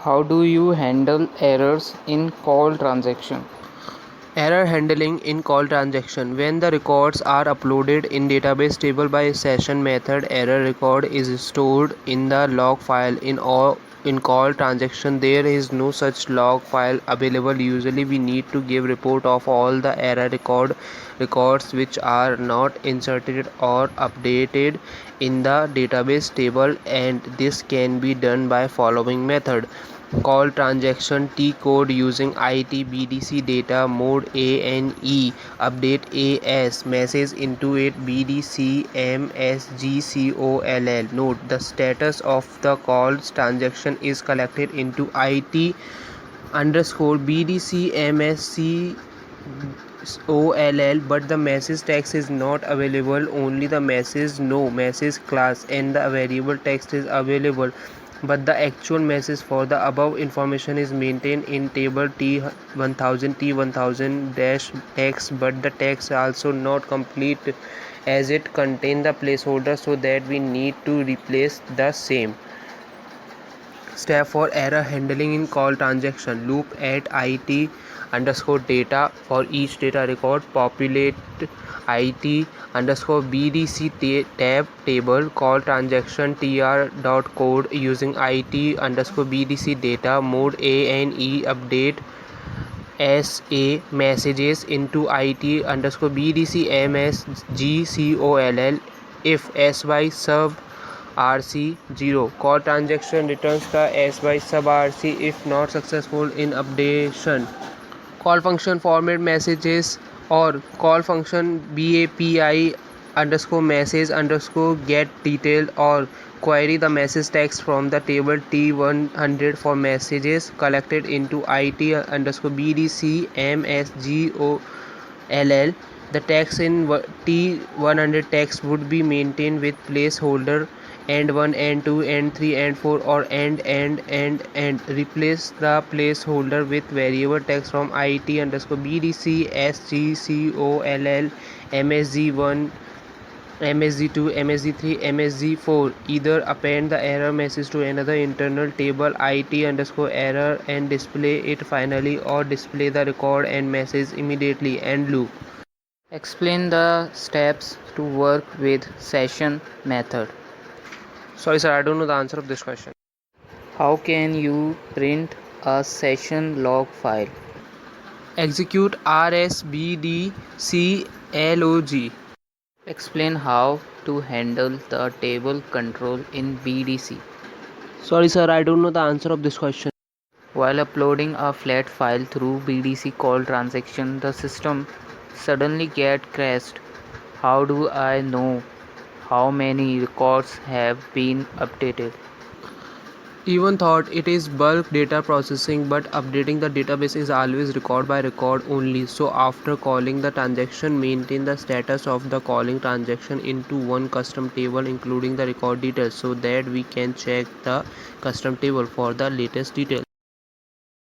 How do you handle errors in call transaction? Error handling in call transaction. When the records are uploaded in database table by session method, error record is stored in the log file. In call transaction, there is no such log file available. Usually we need to give report of all the error records which are not inserted or updated in the database table, and this can be done by following method. Call transaction T code using IT-BDC data mode ANE update AS message into it BDC MSGCOLL. Note the status of the call transaction is collected into IT underscore BDC MSC OLL, but the message text is not available. Only the message no message class and the variable text is available, but the actual message for the above information is maintained in table T1000 T1000 dash text, but the text also not complete as it contain the placeholder, so that we need to replace the same. Step for error handling in call transaction. Loop at IT underscore data for each data record. Populate IT underscore BDC tab table. Call transaction tr dot code using IT underscore BDC data mode ANE update SA messages into IT underscore BDC MSGCOLL if SY sub RC 0. Call transaction returns the SY sub RC if not successful in updation. Call function format messages or call function BAPI underscore message underscore get detail or query the message text from the table T100 for messages collected into IT underscore BDC MSGOLL. The text in T100 text would be maintained with placeholder and 1 and 2 and 3 and 4 or and replace the placeholder with variable text from IT underscore BDC SGCOLL MSG1 MSG2 MSG3 MSG4. Either append the error message to another internal table IT underscore error and display it finally, or display the record and message immediately. And loop. Explain the steps to work with session method. Sorry sir, I don't know the answer of this question. How can you print a session log file? Execute rsbdclog. Explain how to handle the table control in BDC. Sorry sir, I don't know the answer of this question. While uploading a flat file through BDC call transaction, the system suddenly get crashed. How do I know how many records have been updated? Even thought it is bulk data processing, but updating the database is always record by record only. So after calling the transaction, maintain the status of the calling transaction into one custom table including the record details, so that we can check the custom table for the latest details.